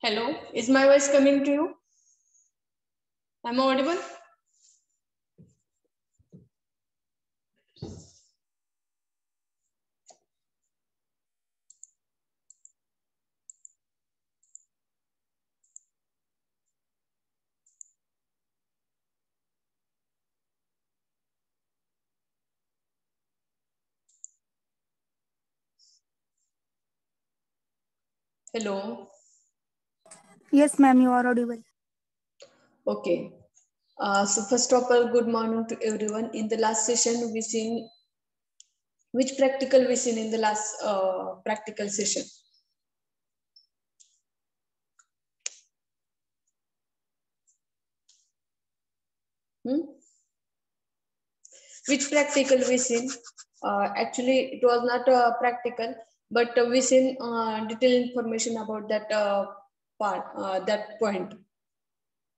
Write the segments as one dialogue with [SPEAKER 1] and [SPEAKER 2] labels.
[SPEAKER 1] Hello, is my voice coming to you? Am I audible? Hello.
[SPEAKER 2] Yes, ma'am, you are audible.
[SPEAKER 1] Okay. So first of all, good morning to everyone. In the last session, we seen which practical we seen in the last practical session. Which practical we seen? Actually, it was not practical, but we seen detailed information about that part, that point.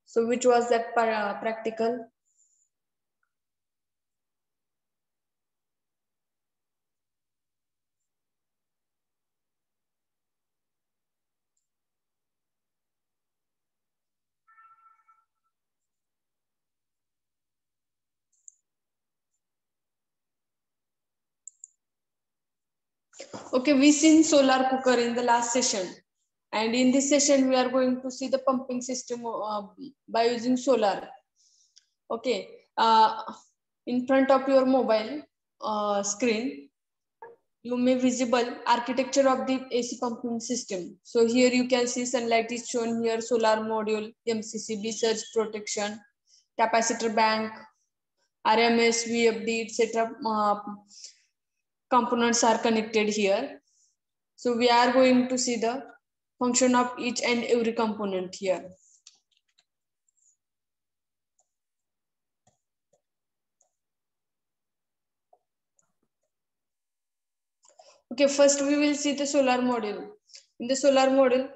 [SPEAKER 1] So which was that practical? Okay, we seen solar cooker in the last session. And in this session, we are going to see the pumping system by using solar. Okay, in front of your mobile screen, you may visible architecture of the AC pumping system. So here you can see sunlight is shown here, solar module, MCCB surge protection, capacitor bank, RMS, VFD, etc. Components are connected here. So we are going to see the function of each and every component here. Okay, first we will see the solar module. In the solar module,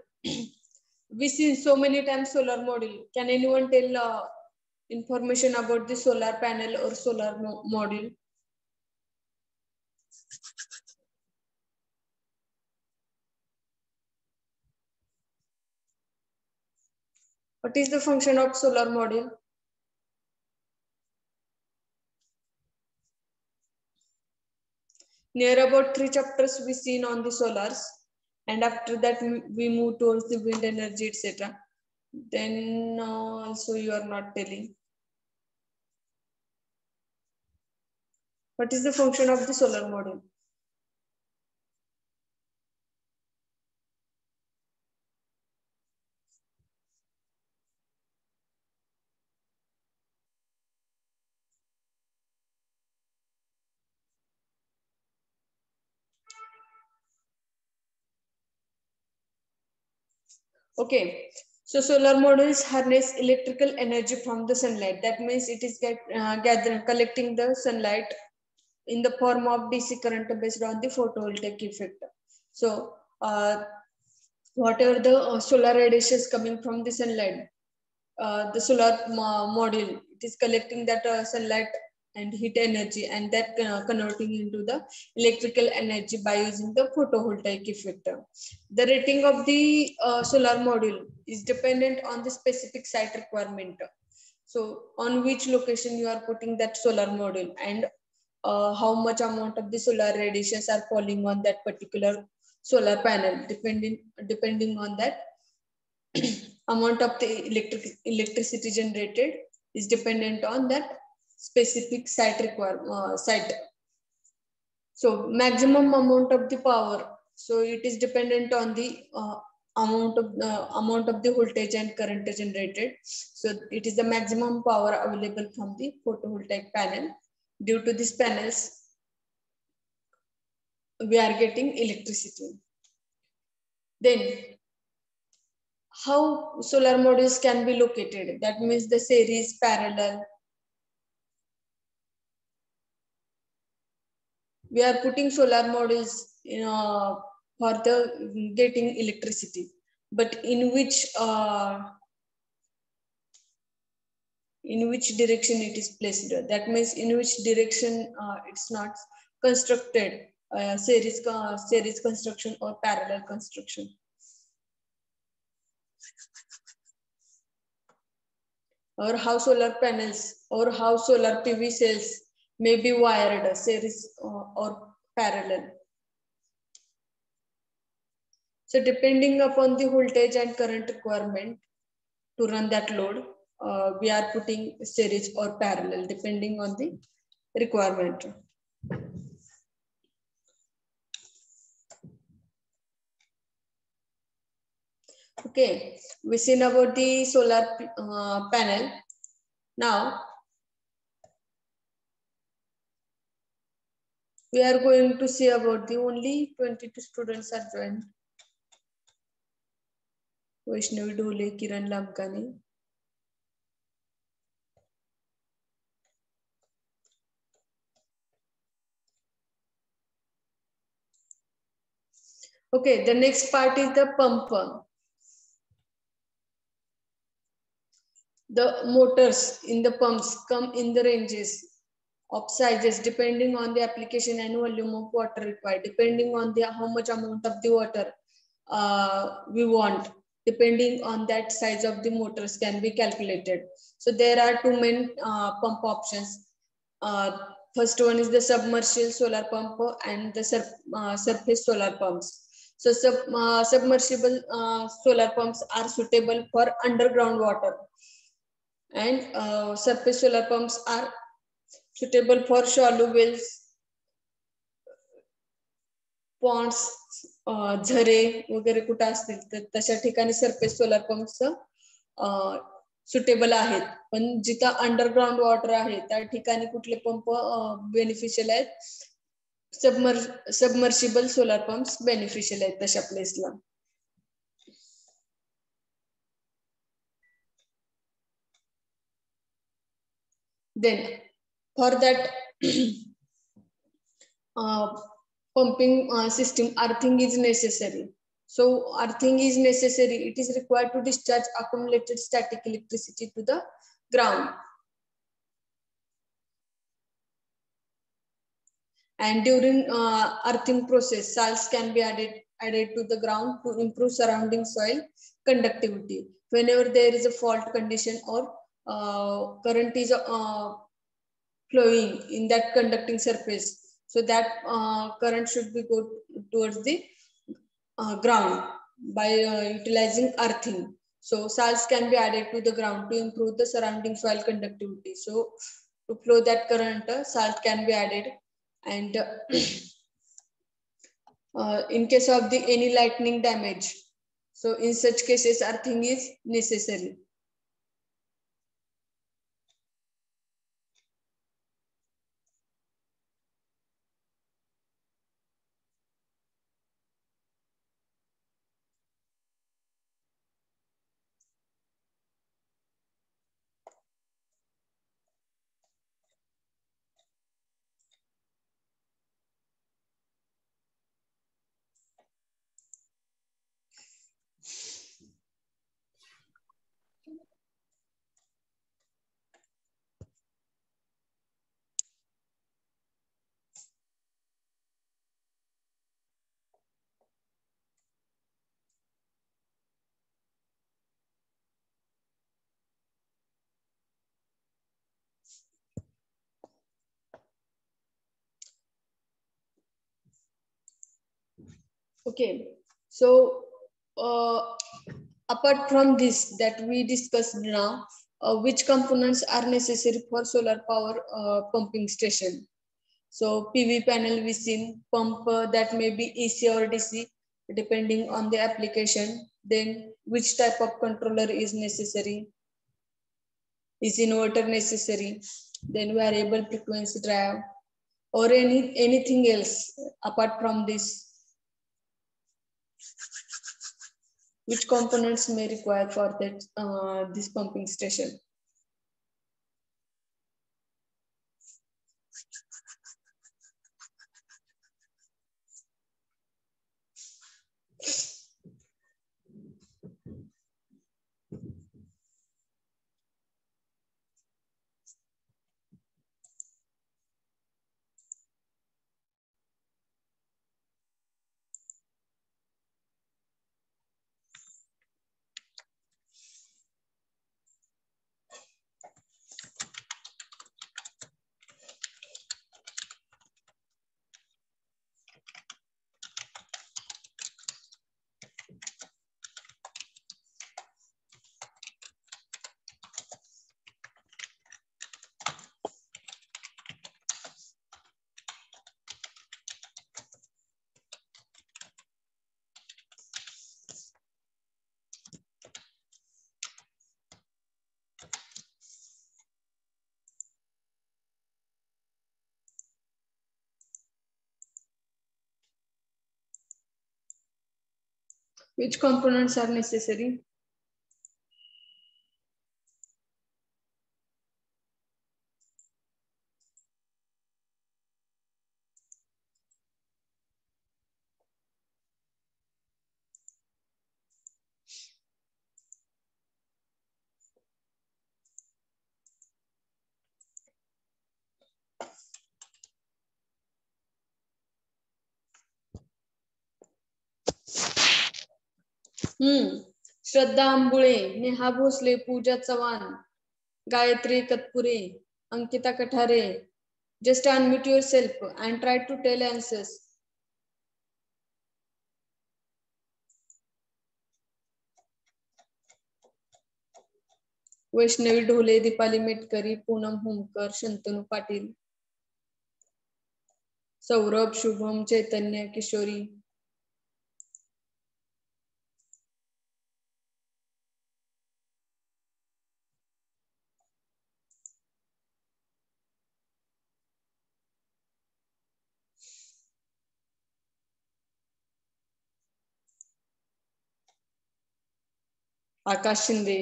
[SPEAKER 1] we see so many times solar module. Can anyone tell information about the solar panel or solar module? What is the function of solar module? Near about 3 chapters we seen on the solars, and after that we move towards the wind energy, etc. Then also you are not telling. What is the function of the solar module? Okay, so solar modules harness electrical energy from the sunlight. That means it is collecting the sunlight in the form of DC current based on the photovoltaic effect. So whatever the solar radiation is coming from the sunlight, the solar module, it is collecting that sunlight and heat energy, and that converting into the electrical energy by using the photovoltaic effect. The rating of the solar module is dependent on the specific site requirement. So on which location you are putting that solar module, and how much amount of the solar radiations are falling on that particular solar panel, depending on that amount of the electricity generated is dependent on that specific site. So maximum amount of the power, so it is dependent on the amount of the voltage and current generated. So it is the maximum power available from the photovoltaic panel. Due to these panels, we are getting electricity. Then how solar modules can be located? That means the series, parallel. We are putting solar modules for the getting electricity, but in which direction it is placed? That means in which direction it's not constructed, series construction or parallel construction. Or how solar panels or how solar PV cells may be wired series or parallel. So depending upon the voltage and current requirement to run that load, we are putting series or parallel depending on the requirement. Okay, we seen about the solar panel. Now we are going to see about the only 22 students are joined. Vaishnavi Dhole, Kiran Lamkani. Okay, the next part is the pump. The motors in the pumps come in the ranges of sizes depending on the application and volume of water required, depending on the how much amount of the water we want. Depending on that, size of the motors can be calculated. So there are two main pump options. First one is the submersible solar pump and the surface solar pumps. So submersible solar pumps are suitable for underground water, and surface solar pumps are suitable for shallow wells, ponds, झरे वगैरे कुठे असतील तर तशा ठिकाणी surface solar pumps suitable आहेत. पण जिथं अंडरग्राउंड वॉटर आहे त्या ठिकाणी कुठले पंप बेनिफिशियल आहेत? सबमर्सिबल सोलर पंप्स बेनिफिशियल आहेत तशा प्लेसला. Then for that pumping system, earthing is necessary. So earthing is necessary. It is required to discharge accumulated static electricity to the ground. And during earthing process, salts can be added to the ground to improve surrounding soil conductivity. Whenever there is a fault condition or current is flowing in that conducting surface, so that current should be go towards the ground by utilizing earthing. So salts can be added to the ground to improve the surrounding soil conductivity. So to flow that current, salt can be added. And in case of the any lightning damage, so in such cases earthing is necessary. Okay, so apart from this that we discussed now, which components are necessary for solar power pumping station? So PV panel we seen, pump that may be AC or DC depending on the application. Then which type of controller is necessary? Is inverter necessary? Then variable frequency drive or anything else apart from this? Which components may require for that this pumping station? Which components are necessary? Shraddha आंबुळे, Neha Bhosle, Pooja Chavan, Gayatri कतपुरे, Ankita Kathare. Just unmute yourself and try to tell answers. Vaishnavi Dhole, Deepali Metkari, Poonam हुमकर, Shantanu Patil, Saurabh, Shubham, Chaitanya, Kishori. Akash Shinde.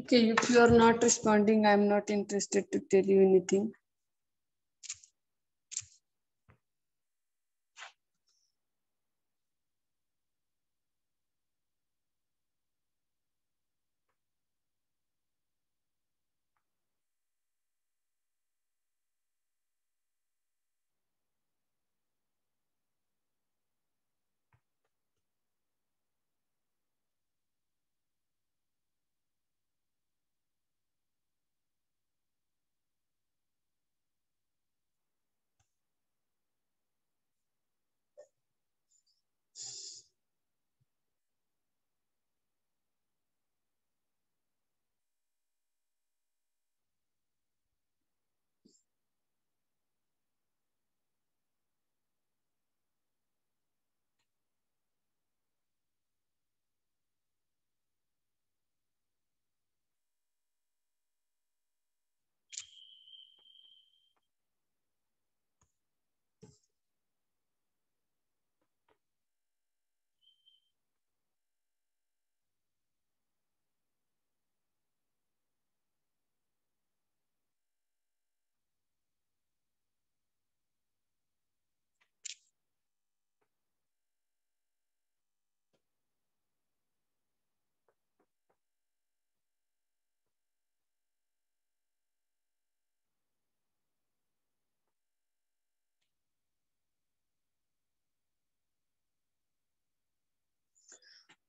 [SPEAKER 1] Okay, if you are not responding, I am not interested to tell you anything.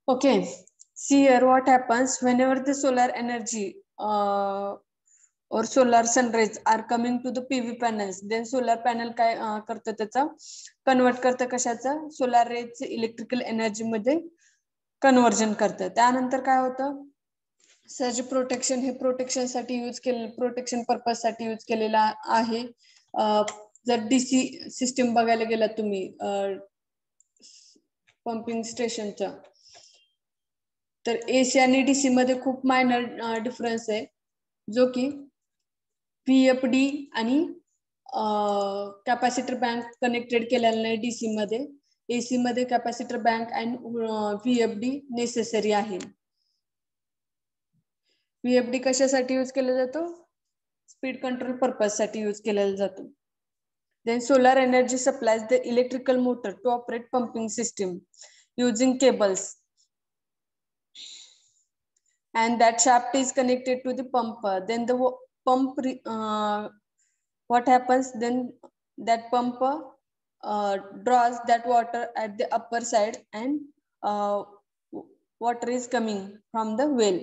[SPEAKER 1] Okay, see here what happens whenever the solar energy or solar sun rays are coming to the PV panels, then solar panel काय करतं त्याचा convert करतं कशाचं solar raise electrical energy मध्ये conversion करतं. त्यानंतर काय होतं सर्ज प्रोटेक्शन हे प्रोटेक्शन साठी यूज केले प्रोटेक्शन पर्पज साठी यूज केलेला आहे. जर डीसी सिस्टम बघायला गेला तुम्ही पंपिंग स्टेशनच्या तर एसी आणि डीसी मध्ये खूप मायनर डिफरन्स आहे जो की पीएफडी आणि कॅपॅसिटर बँक कनेक्टेड केलेला नाही डीसी मध्ये. एसी मध्ये कॅपॅसिटर बँक आणि पीएफडी नेसेसरी आहे. पीएफडी कशासाठी यूज केला जातो स्पीड कंट्रोल पर्पज साठी यूज केला जातो. Then solar energy supplies the electrical motor to operate pumping system using cables, and that shaft is connected to the pump. Then the pump what happens then that pump draws that water at the upper side and water is coming from the well.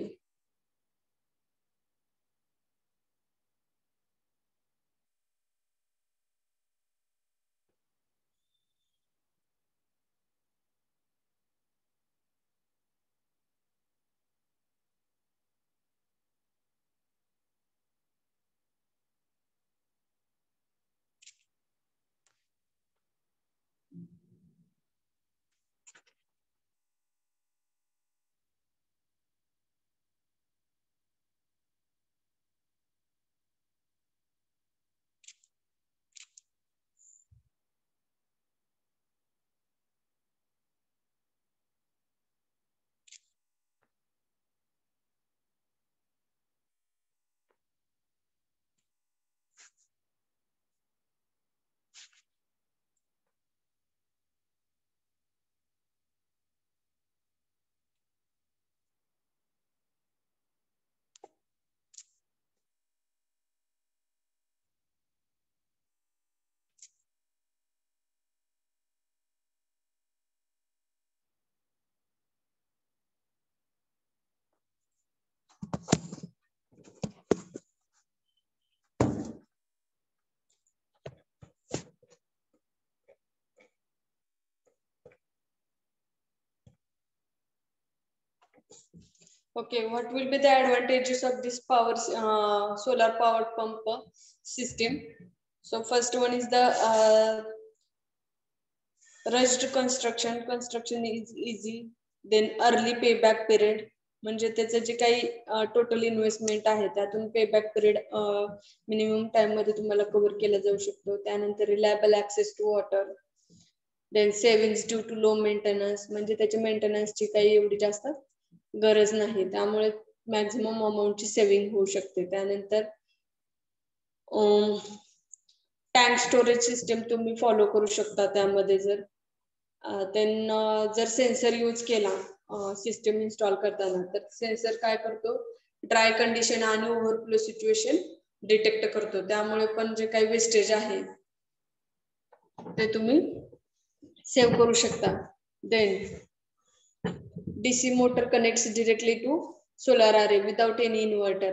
[SPEAKER 1] Okay, what will be the advantages of this power solar powered pump system? So first one is the rushed construction. Construction is easy. Then early payback period. म्हणजे त्याचं जे काही total investment आहे त्यातून payback period minimum time मध्ये तुम्हाला cover केला जाऊ शकतो. त्यानंतर reliable access to water. Then savings due to low maintenance म्हणजे त्याच्या मेंटेनन्सची काही एवढी जास्त गरज नाही त्यामुळे मॅक्झिमम अमाऊंटची सेव्हिंग होऊ शकते. त्यानंतर टँक स्टोरेज सिस्टम तुम्ही फॉलो करू शकता. त्यामध्ये जर जर सेन्सर यूज केला सिस्टम इन्स्टॉल करताना, तर सेन्सर काय करतो, ड्राय कंडिशन आणि ओव्हरफ्लो सिच्युएशन डिटेक्ट करतो. त्यामुळे पण जे काही वेस्टेज आहे ते तुम्ही सेव्ह करू शकता. Then DC motor connects directly to solar array without any inverter.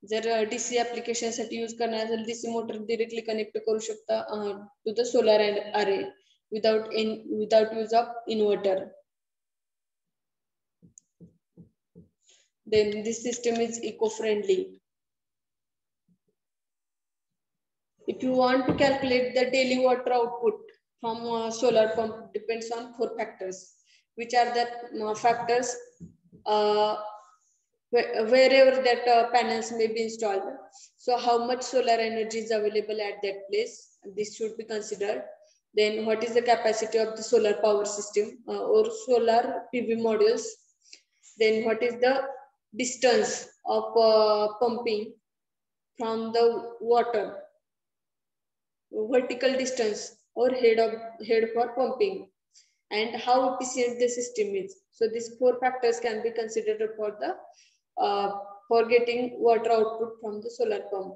[SPEAKER 1] जर DC ऍप्लिकेशन साठी यूज करणार असेल, DC मोटर डिरेक्टली कनेक्ट करू शकता टू द सोलर अरे without use of inverter. Then this system is eco-friendly. If you want to calculate the daily water output from solar pump, depends on 4 factors. Which are the factors? Wherever that panels may be installed. So how much solar energy is available at that place? This should be considered. Then what is the capacity of the solar power system or solar PV modules? Then what is the distance of pumping from the water, vertical distance or head for pumping, and how efficient the system is. So these 4 factors can be considered for getting water output from the solar pump.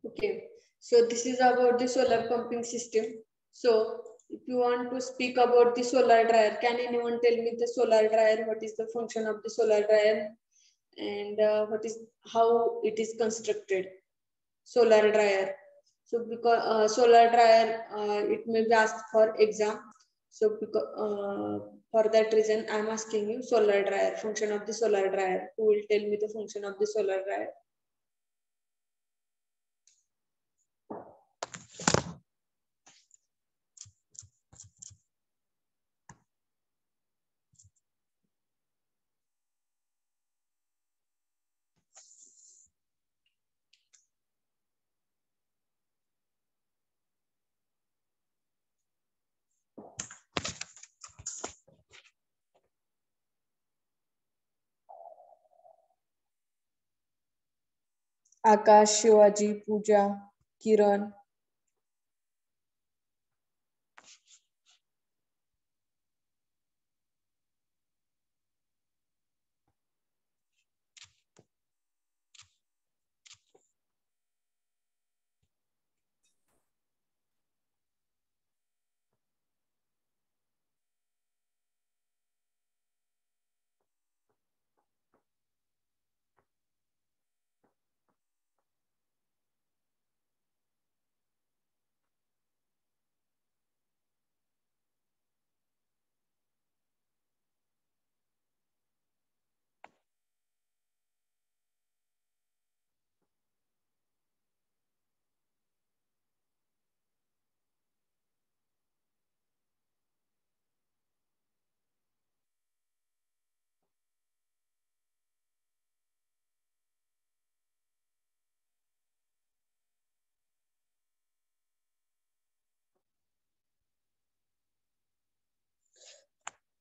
[SPEAKER 1] Okay, so this is about the solar pumping system. So if you want to speak about the solar dryer, can anyone tell me the solar dryer? What is the function of the solar dryer, and how it is constructed? Solar dryer. So because solar dryer, it may be asked for exam. So because, for that reason, I am asking you solar dryer, function of the solar dryer. Who will tell me the function of the solar dryer? Akash, Shivaji, Pooja, Kiran.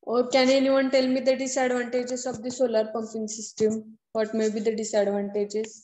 [SPEAKER 1] Or can anyone tell me the disadvantages of the solar pumping system? What may be the disadvantages?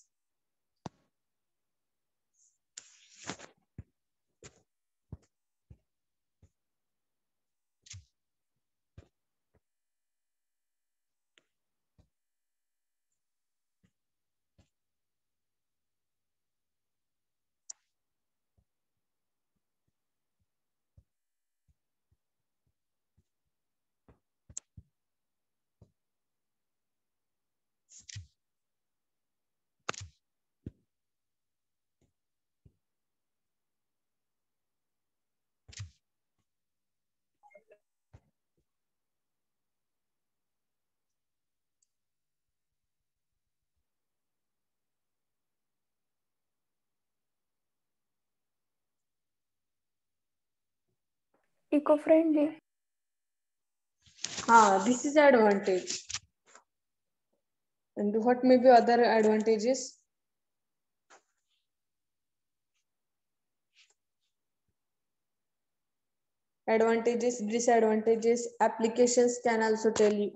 [SPEAKER 2] Eco-friendly.
[SPEAKER 1] This is advantage. And what may be other advantages? Advantages, disadvantages, applications can also tell you,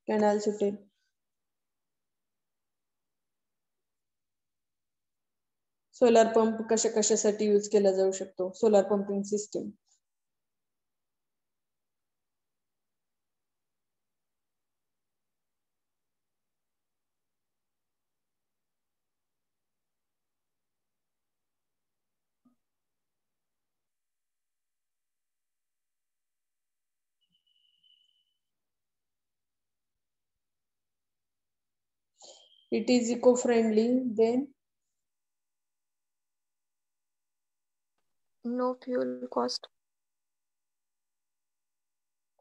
[SPEAKER 1] can also tell. Solar pump कशासाठी use केला जाऊ शकतो, solar pumping system. It is eco-friendly. Then
[SPEAKER 3] no fuel cost.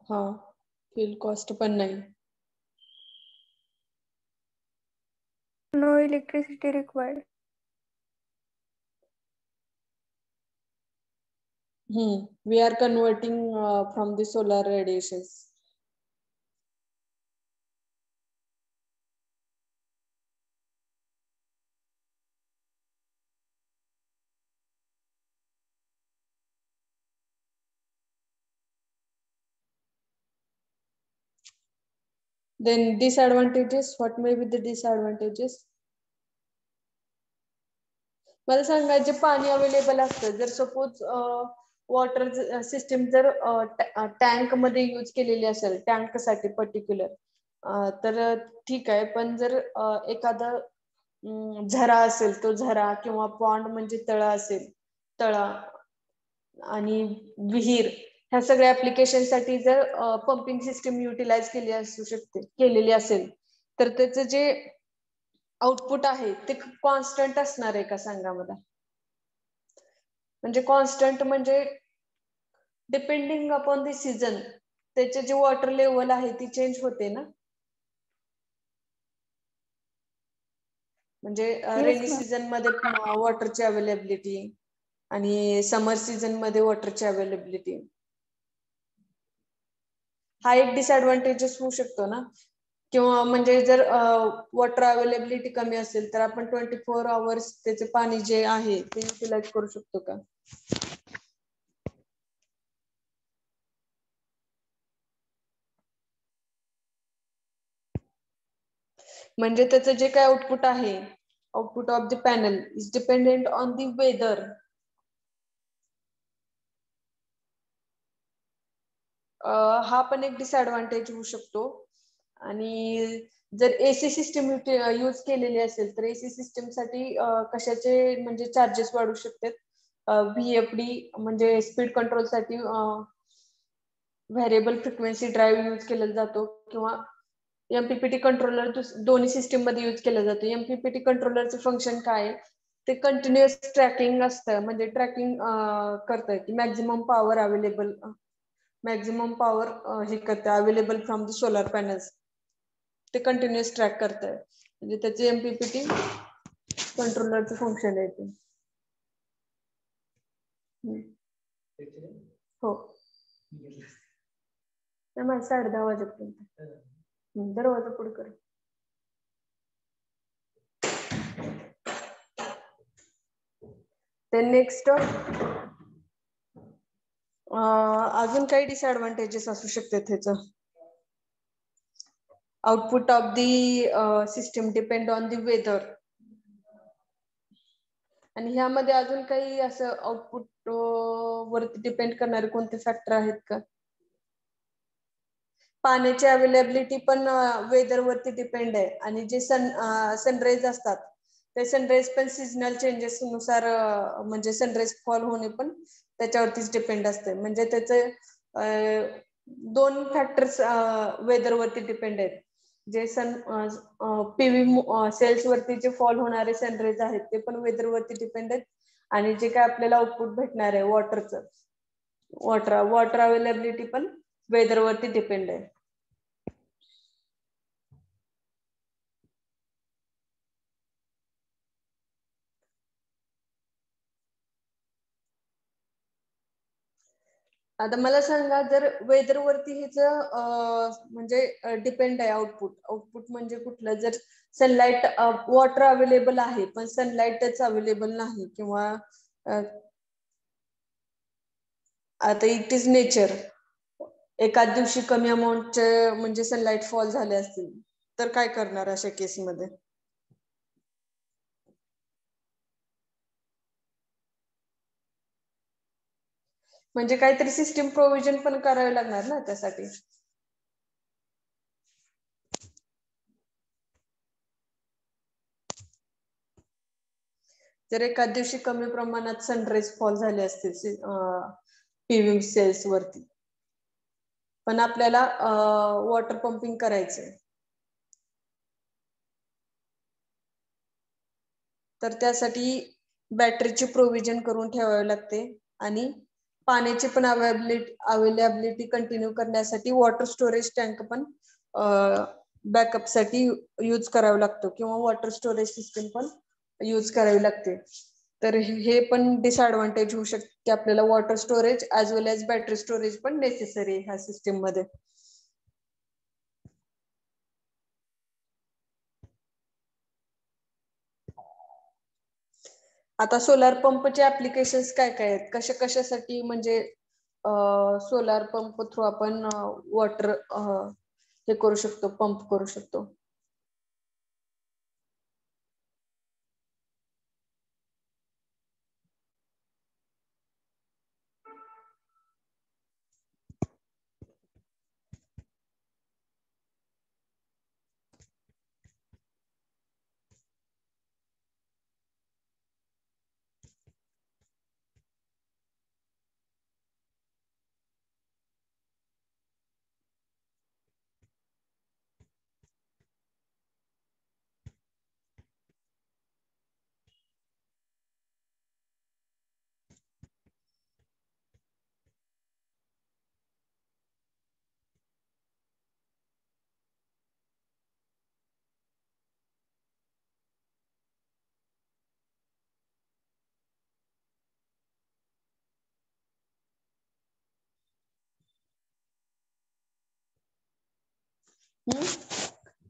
[SPEAKER 1] fuel cost पण नाही.
[SPEAKER 2] No electricity required.
[SPEAKER 1] We are converting from the solar radiations. Then disadvantages, what may be the disadvantages? मला सांगा, जे पाणी available असतं, जर suppose water system जर tank मध्ये use केलेली असेल, टँक साठी पर्टिक्युलर, तर ठीक आहे. पण जर एखादा झरा असेल, तो झरा किंवा पॉन्ड म्हणजे तळा असेल, तळा आणि विहीर, ह्या सगळ्या ऍप्लिकेशन साठी जर पंपिंग सिस्टम युटिलाइज केलेली असेल, तर त्याचं जे आउटपुट आहे ते कॉन्स्टंट असणार आहे का, सांगा मला. म्हणजे कॉन्स्टंट म्हणजे डिपेंडिंग अपॉन द सीझन, त्याचे जे वॉटर लेवल आहे ती चेंज होते ना. म्हणजे रेनी सीझन मध्ये वॉटरची अवेलेबिलिटी आणि समर सीझन मध्ये वॉटरची अवेलेबिलिटी, हा एक डिसएडव्हान्टेजेस होऊ शकतो ना. किंवा म्हणजे जर वॉटर अवेलेबिलिटी कमी असेल, तर आपण 24 आवर्स त्याचे पाणी जे आहे ते युटिलाइज करू शकतो का. म्हणजे त्याचं जे काय आउटपुट आहे, output of the panel is dependent on the weather. हा पण एक डिसएडव्हान्टेज होऊ शकतो. आणि जर एसी सिस्टम यूज केलेली असेल, तर एसी सिस्टम साठी कशाचे म्हणजे चार्जेस वाढू शकतात. VFD म्हणजे स्पीड कंट्रोल साठी व्हेरिएबल फ्रिक्वेन्सी ड्राईव्ह यूज केला जातो, किंवा MPPT कंट्रोलर दोन्ही सिस्टम मध्ये यूज केला जातो. MPPT कंट्रोलरचं फंक्शन काय आहे, ते कंटिन्युअस ट्रॅकिंग असतं, म्हणजे ट्रॅकिंग करतं की maximum power available, maximum power हे करतं available from the solar panels, ते कंटिन्युअस ट्रॅक करतं. म्हणजे त्याचे MPPT कंट्रोलरचं फंक्शन आहे ते. हो, 10:30 वाजेपर्यंत. दरवाजा पुढे कर. ते नेक्स्ट अजून काही डिसएडव्हान्टेजेस असू शकतात ह्याचं. Output of the system depend on the weather. आणि ह्यामध्ये अजून काही असं आउटपुट वरती डिपेंड करणारे कोणते फॅक्टर आहेत का. पाण्याची अवेलेबिलिटी पण वेदर वरती डिपेंड आहे. आणि जे सनराइज असतात, ते सनराइज पण सीजनल चेंजेस नुसार म्हणजे सनराइज फॉल होणे पण त्याच्यावरतीच डिपेंड असते. म्हणजे त्याचे 2 फॅक्टर्स वेदर वरती डिपेंड आहेत. जे PV सेल्स वरती जे फॉल होणारे सनराइज आहेत, ते पण वेदर वरती डिपेंड आहेत. आणि जे काय आपल्याला आउटपुट भेटणार आहे वॉटरचं, वॉटर अवेलेबिलिटी पण वेदर वरती डिपेंड आहे. आता मला सांगा, जर वेदर वरती हेच म्हणजे डिपेंड आहे आउटपुट म्हणजे कुठलं, जर सनलाईट वॉटर अवेलेबल आहे पण सनलाईटच अवेलेबल नाही, किंवा आता इट इज नेचर, एकाच दिवशी कमी अमाऊंटचे म्हणजे सनलाईट फॉल झाले असतील तर काय करणार अशा केसमध्ये? म्हणजे काहीतरी सिस्टीम प्रोव्हिजन पण करावे लागणार ना त्यासाठी. जर एकाच दिवशी कमी प्रमाणात सनराइज फॉल झाले असतील पीव्ही सेल्स वरती, पण आपल्याला वॉटर पंपिंग करायचंय, तर त्यासाठी बॅटरीचे प्रोव्हिजन करून ठेवावे लागते आणि पाण्याची पण अवेलेबिलिटी कंटिन्यू करण्यासाठी वॉटर स्टोरेज टँक पण बॅकअप साठी यूज करावा लागतो, किंवा वॉटर स्टोरेज सिस्टीम पण यूज करावी लागते. तर हे पण डिसएडव्हान्टेज होऊ शकते आपल्याला, water storage as well as battery storage पण नेसेसरी ह्या सिस्टीम मध्ये. आता सोलार पंपचे ऍप्लिकेशन्स काय काय आहेत, कशासाठी म्हणजे सोलार पंप थ्रू आपण वॉटर हे करू शकतो, पंप करू शकतो?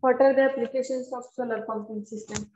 [SPEAKER 1] What are the applications of solar pumping system?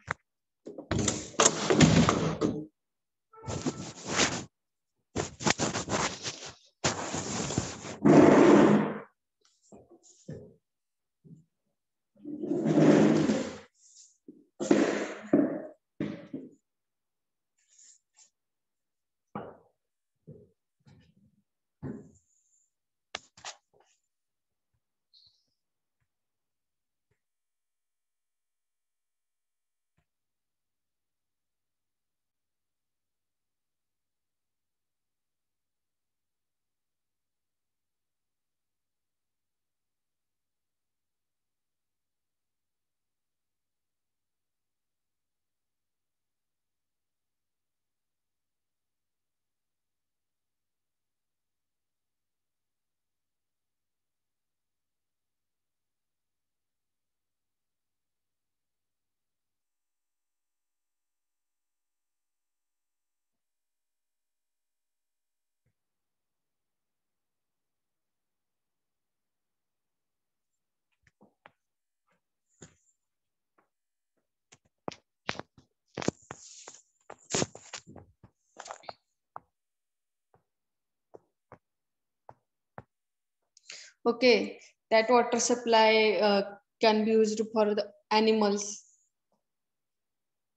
[SPEAKER 1] Okay, that water supply can be used for the animals,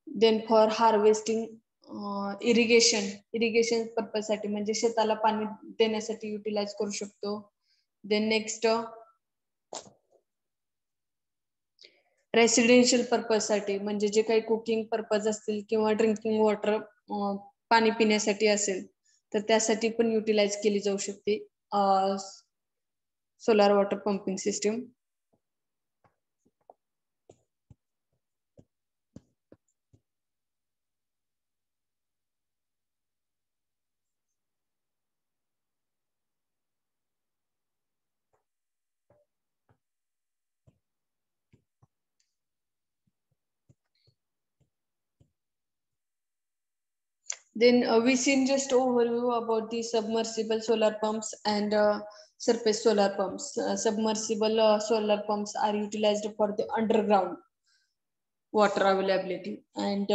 [SPEAKER 1] then for harvesting, irrigation purpose साठी म्हणजे शेताला पाणी देण्यासाठी युटिलाइज करू शकतो. then next रेसिडेन्शियल पर्पज साठी, म्हणजे जे काही कुकिंग पर्पज असतील किंवा ड्रिंकिंग वॉटर पाणी पिण्यासाठी असेल तर त्यासाठी पण युटिलाइज केली जाऊ शकते solar water pumping system. Then we seen just overview about the submersible solar pumps and surface solar pumps. Submersible solar pumps are utilized for the underground water availability, and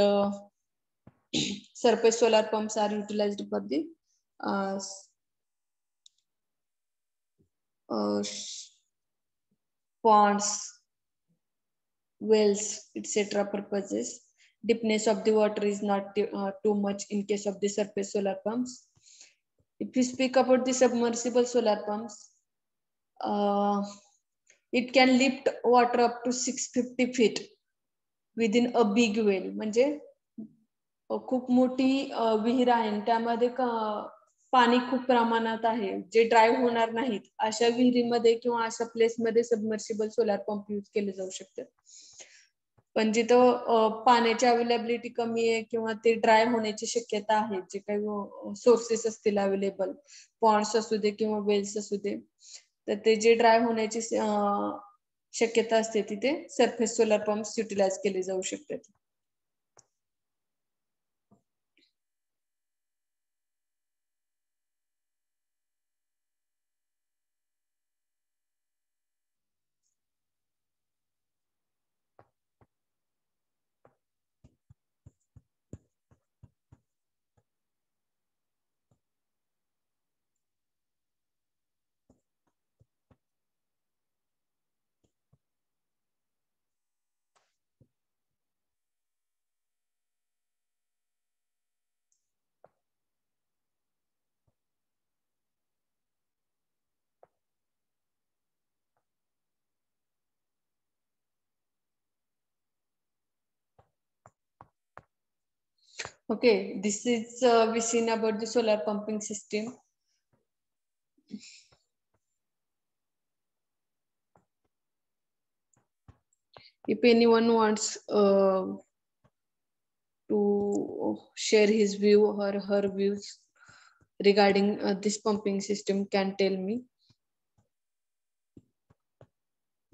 [SPEAKER 1] surface solar pumps are utilized for the uh, uh, ponds, wells, etc. purposes. Deepness of the water is not too much in case of the surface solar pumps. If you speak about the submersible solar pumps, uh, it can lift water up to 650 feet within a big well. म्हणजे खूप मोठी विहीर आहे आणि त्यामध्ये पाणी खूप प्रमाणात आहे जे ड्राय होणार नाहीत अशा विहिरीमध्ये किंवा अशा प्लेसमध्ये सबमर्सिबल सोलार पंप यूज केले जाऊ शकतात. पण जिथं पाण्याची अवेलेबिलिटी कमी आहे किंवा ते ड्राय होण्याची शक्यता आहे, जे काही सोर्सेस असतील अवेलेबल, पॉन्ड्स असू दे किंवा वेल्स असू दे, तर ते जे ड्राय होण्याची शक्यता असते तिथे सरफेस सोलार पंप्स युटिलाइज केले जाऊ शकतात. Okay, this is we seen about the solar pumping system. If anyone wants to share his view or her views regarding this pumping system, can tell me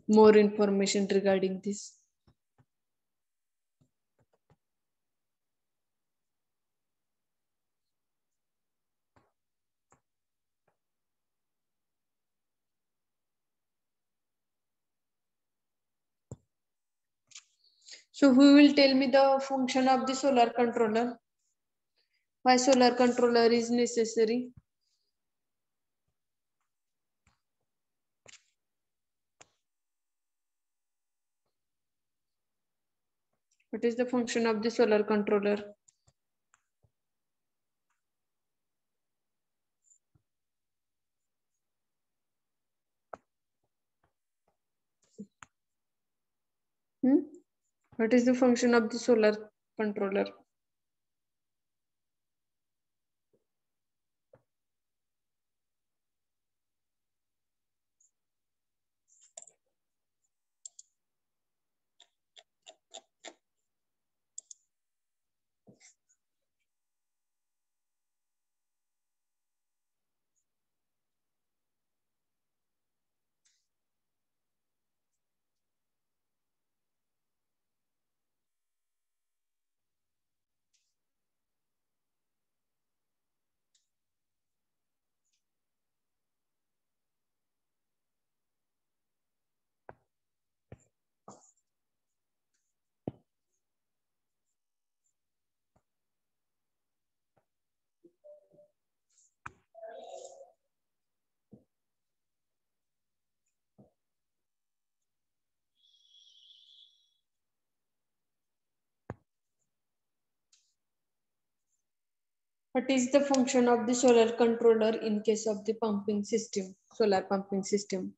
[SPEAKER 1] more information regarding this. So who will tell me the function of the solar controller? Why solar controller is necessary? What is the function of the solar controller? What is the function of the solar controller? What is the function of the solar controller in case of the pumping system, solar pumping system?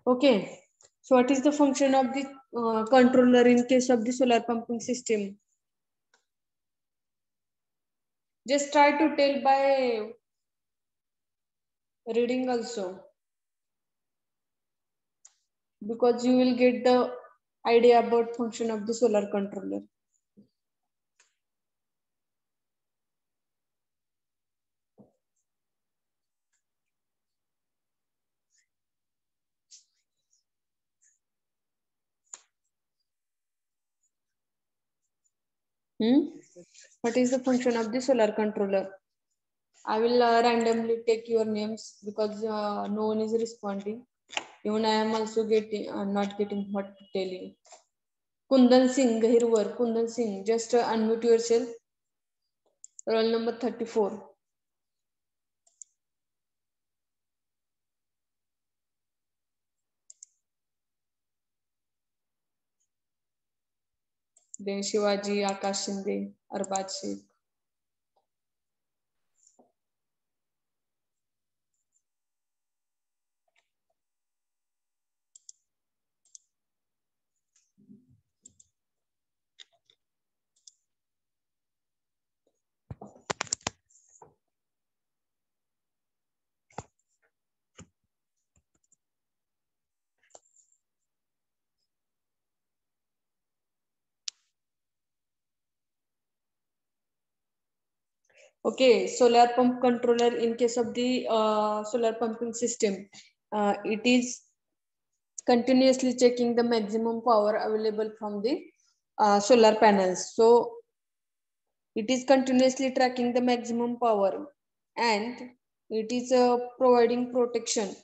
[SPEAKER 1] Okay. So what is the function of the controller in case of the solar pumping system? Just try to tell by reading also, because you will get the idea about function of the solar controller. What is the function of the solar controller? I will randomly take your names because no one is responding. Even I am also getting not getting what to tell you. Kundan Singh, Hirwar, Kundan Singh, just unmute yourself. Roll number 34. Then Shivaji, Akash Shinde, Arbad Sheikh. Okay, solar pump controller in case of the solar pumping system, it is continuously checking the maximum power available from the solar panels. So it is continuously tracking the maximum power, and it is providing protection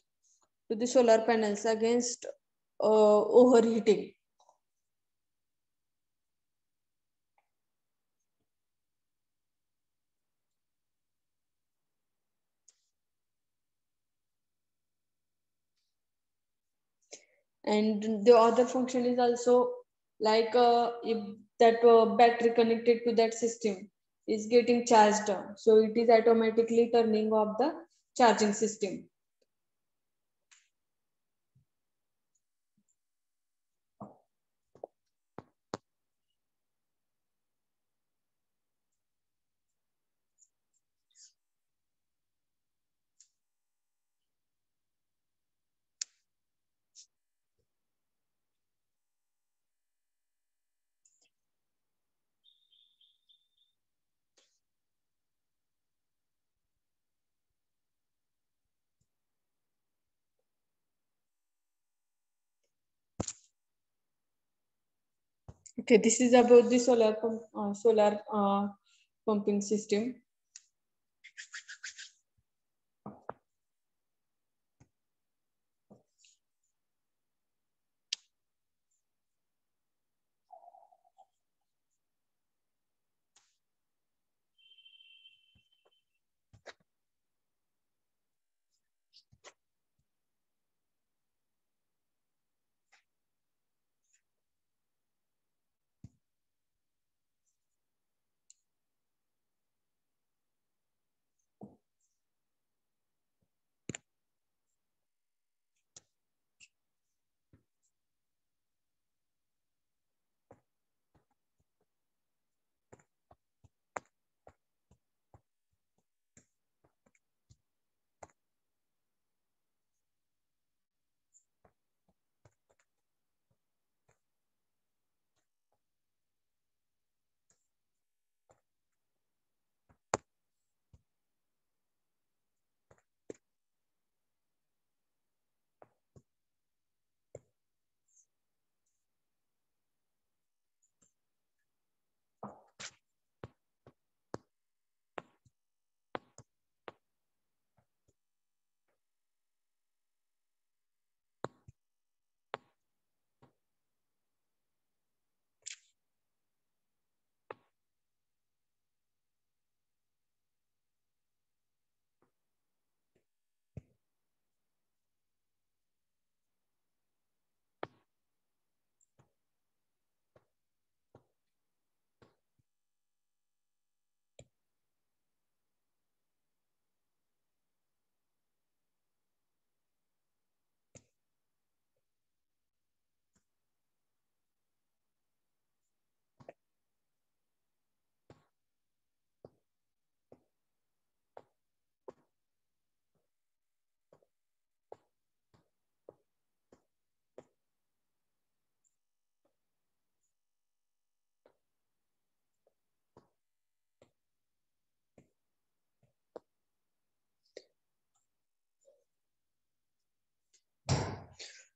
[SPEAKER 1] to the solar panels against overheating. And the other function is also like if that battery connected to that system is getting charged, so it is automatically turning off the charging system. Okay, this is about the solar pumping system.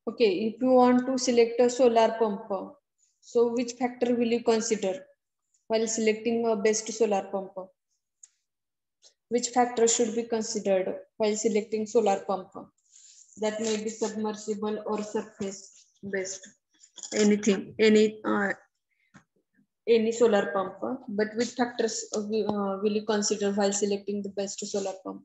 [SPEAKER 1] Okay, if you want to select a solar pump, so which factor will you consider while selecting a best solar pump? Which factor should be considered while selecting solar pump? That may be submersible or surface based. Anything, any solar pump. But which factors will you consider while selecting the best solar pump?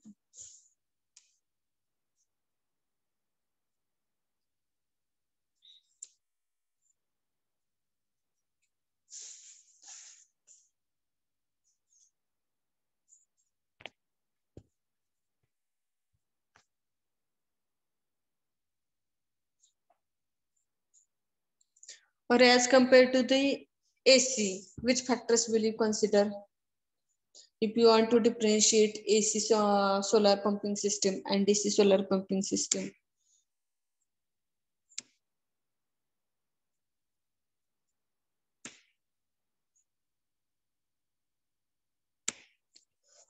[SPEAKER 1] Or as compared to the AC, which factors will you consider if you want to differentiate AC solar pumping system and DC solar pumping system?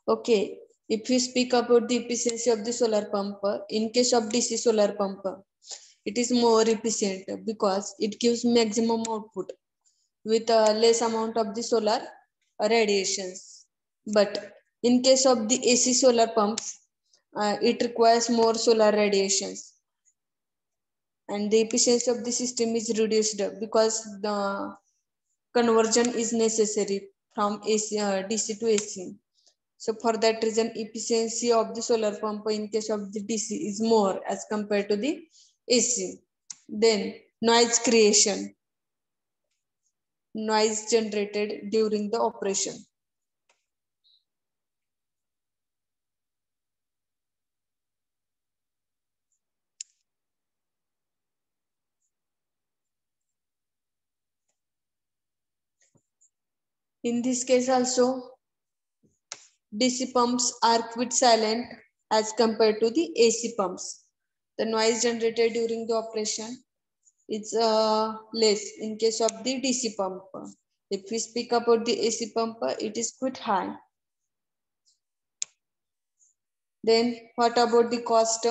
[SPEAKER 1] Okay, if we speak about the efficiency of the solar pump, in case of DC solar pump, it is more efficient because it gives maximum output with a less amount of the solar radiations. But in case of the AC solar pumps, it requires more solar radiations and the efficiency of the system is reduced because the conversion is necessary from DC to AC. So for that reason, efficiency of the solar pump in case of the DC is more as compared to the AC. Then noise creation, noise generated during the operation. In this case also, DC pumps are quite silent as compared to the AC pumps. The noise generated during the operation is less in case of the DC pump. If we speak about the AC pump, it is quite high. Then what about the cost?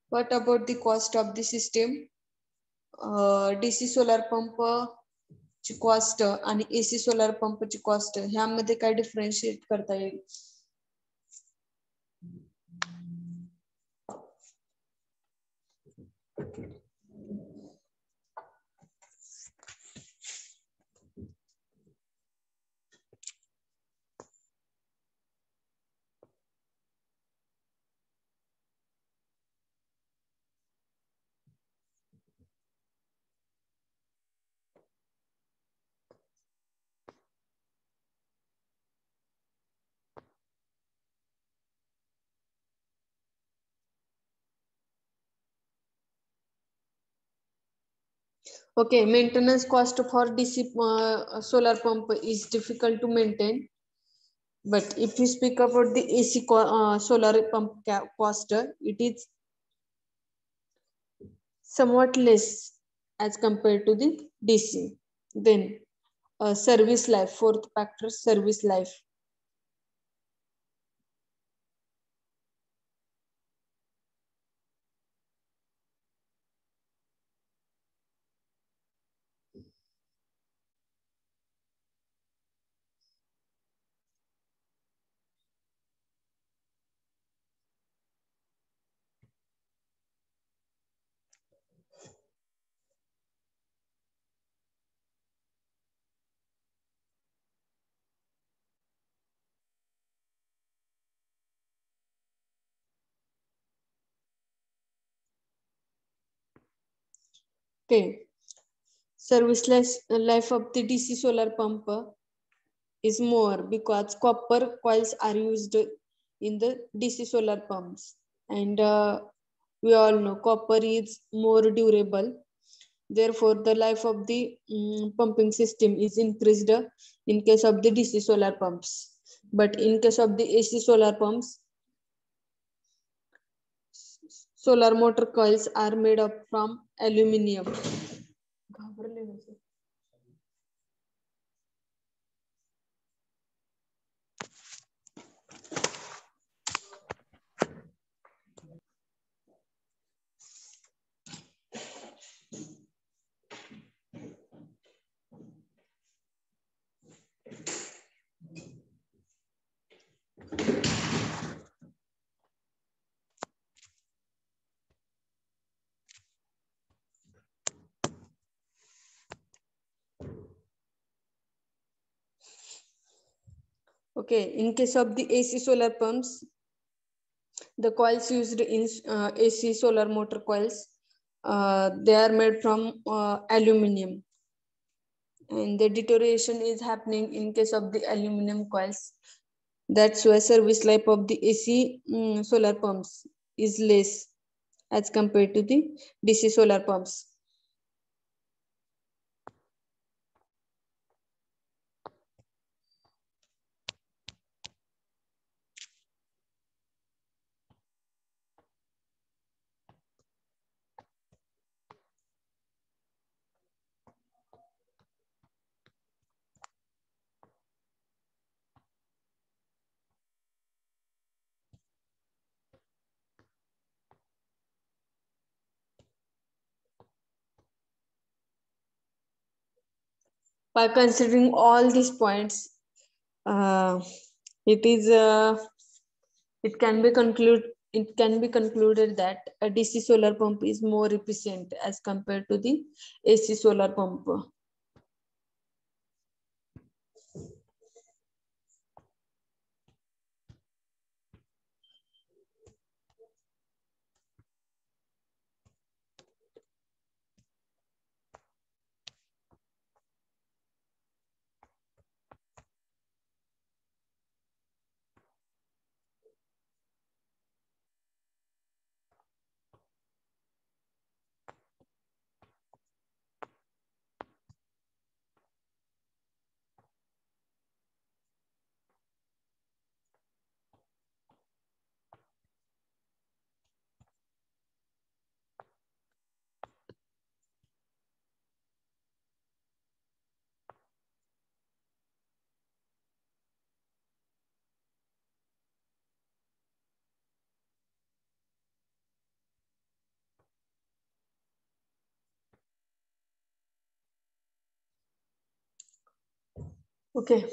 [SPEAKER 1] What about the cost of the system? DC solar pump ची cost आणि AC solar pump ची cost ह्यामध्ये काय differentiate करता येईल? Okay, maintenance cost for DC solar pump is difficult to maintain. But if you speak about the AC solar pump cost, it is somewhat less as compared to the DC. Then service life, fourth factor, service life. Okay, service life of the DC solar pump is more because copper coils are used in the DC solar pumps, and we all know copper is more durable Therefore, the life of the pumping system is increased in case of the DC solar pumps. But in case of the AC solar pumps, solar motor coils are made up from aluminum. Okay, in case of the AC solar pumps, the coils used in AC solar motor coils, they are made from aluminum, and the deterioration is happening in case of the aluminum coils. That's why service life of the AC solar pumps is less as compared to the DC solar pumps. By considering all these points, uh, it is it can be concluded that a DC solar pump is more efficient as compared to the AC solar pump. Okay.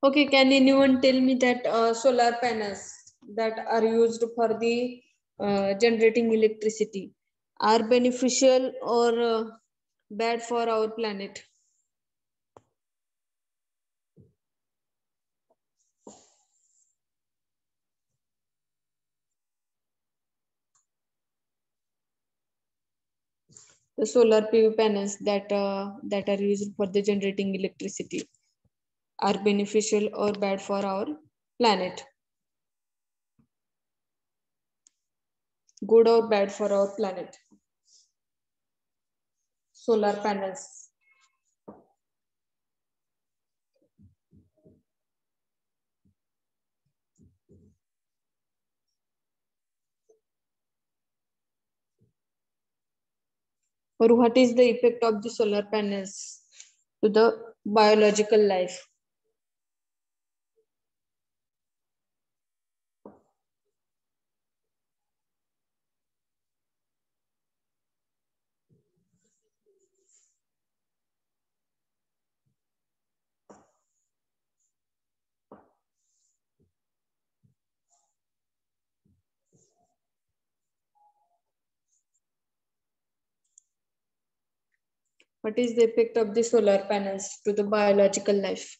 [SPEAKER 1] Okay, can anyone tell me that solar panels that are used for the generating electricity are beneficial or bad for our planet? The solar PV panels that are used for the generating electricity are beneficial or bad for our planet? Good or bad for our planet? Solar panels. Or what is the effect of the solar panels to the biological life? What is the effect of the solar panels to the biological life?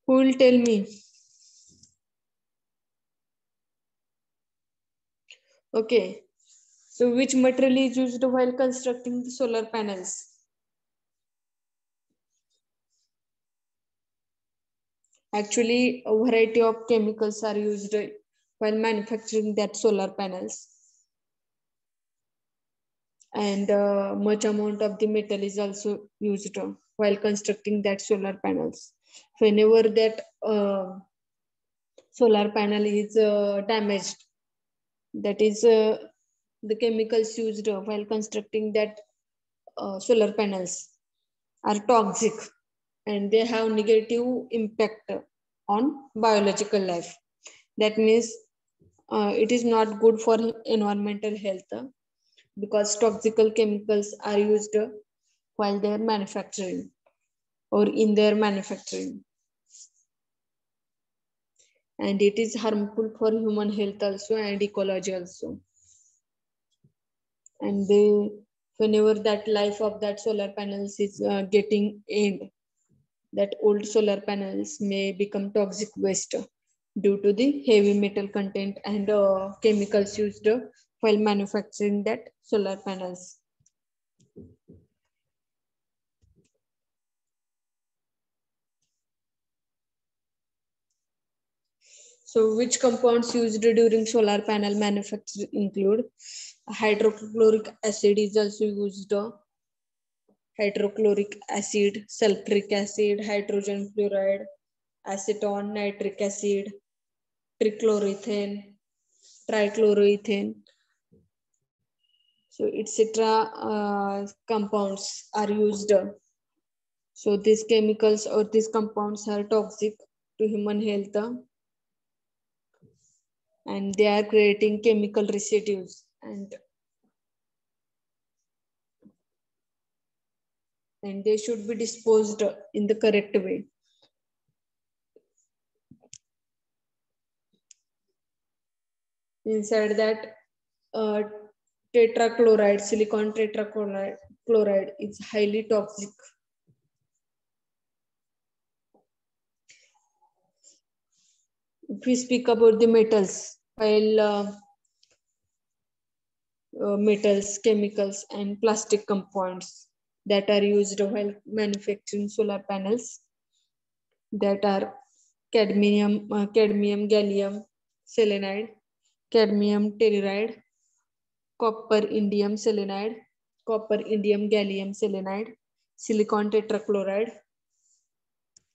[SPEAKER 1] Who will tell me? Okay. So which material is used while constructing the solar panels? Actually, a variety of chemicals are used while manufacturing that solar panels. And much amount of the metal is also used while constructing that solar panels. Whenever that solar panel is damaged, that is the chemicals used while constructing that solar panels are toxic and they have negative impact on biological life. That means it is not good for environmental health because toxic chemicals are used while they are manufacturing or in their manufacturing, and it is harmful for human health also and ecology also. And they, whenever that life of that solar panels is getting end, that old solar panels may become toxic waste due to the heavy metal content and chemicals used while manufacturing that solar panels. So which compounds used during solar panel manufacture include hydrochloric acid is also used, hydrochloric acid, sulfuric acid, hydrogen fluoride, acetone, nitric acid, trichloroethane, trichloroethane. So etc. Compounds are used. So these chemicals or these compounds are toxic to human health and they are creating chemical residues and they should be disposed in the correct way. Inside that tetrachloride, silicon tetrachloride chloride is highly toxic. If we speak about the metals, while metals, chemicals, and plastic compounds that are used while manufacturing solar panels, that are cadmium, gallium, selenide, cadmium telluride, copper, indium selenide, copper, indium, gallium selenide, silicon tetrachloride.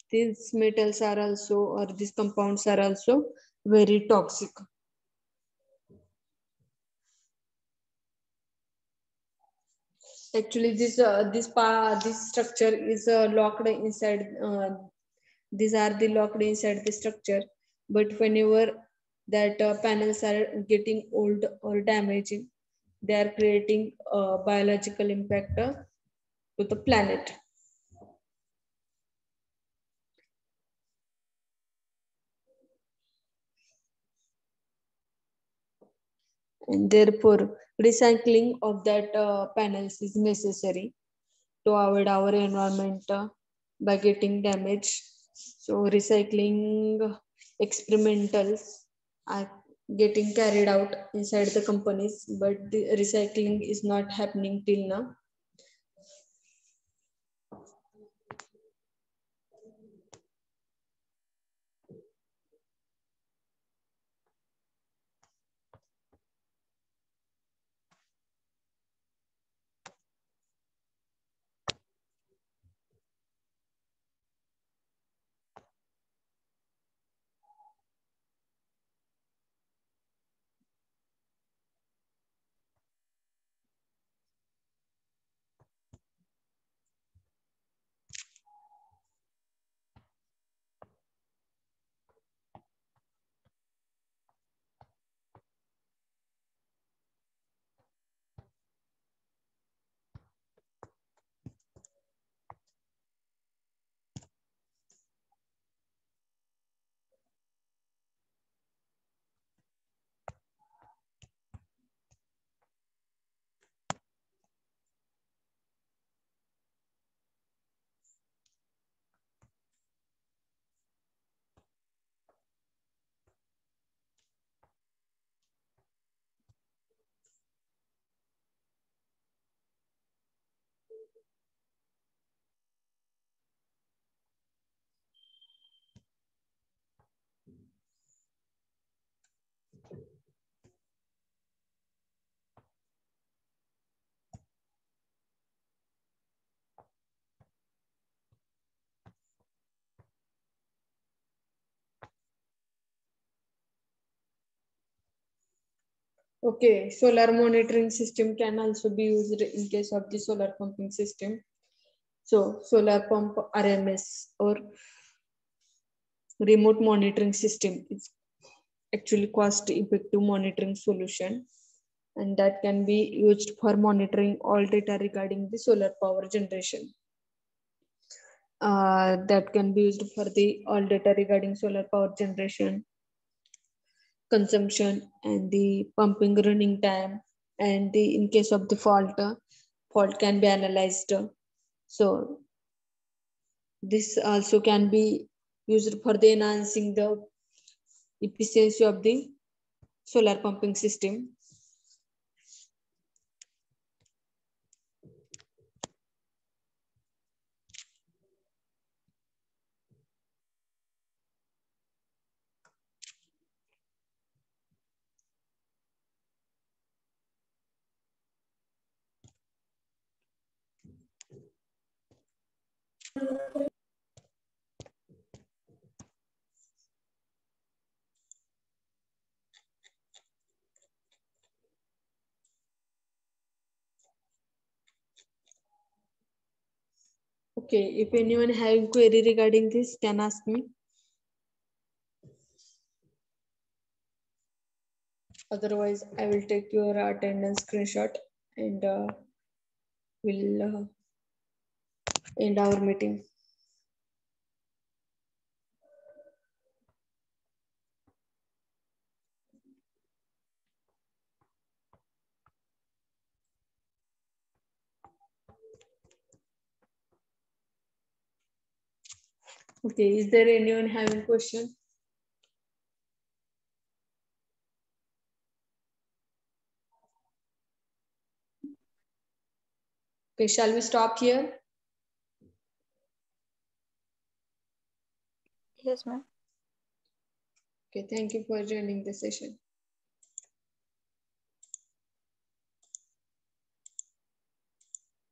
[SPEAKER 1] These metals are also, or these compounds are also very toxic. Actually, this structure is locked inside. These are the locked inside the structure, but whenever that panels are getting old or damaging, they are creating biological impact to the planet. And therefore, recycling of that panels is necessary to avoid our environment by getting damaged. So recycling experimentals are getting carried out inside the companies, but the recycling is not happening till now. Okay, solar monitoring system can also be used in case of the solar pumping system. So solar pump RMS or remote monitoring system is actually cost effective monitoring solution, and that can be used for monitoring all data regarding the solar power generation. That can be used for the all data regarding solar power generation, consumption, and the pumping running time, and the in case of the fault can be analyzed. So this also can be used for the enhancing the efficiency of the solar pumping system. Okay, if anyone having query regarding this, can ask me. Otherwise, I will take your attendance screenshot and will end our meeting. Okay, is there anyone having question? Okay, shall we stop here?
[SPEAKER 2] Yes, ma'am.
[SPEAKER 1] Okay, thank you for joining the session.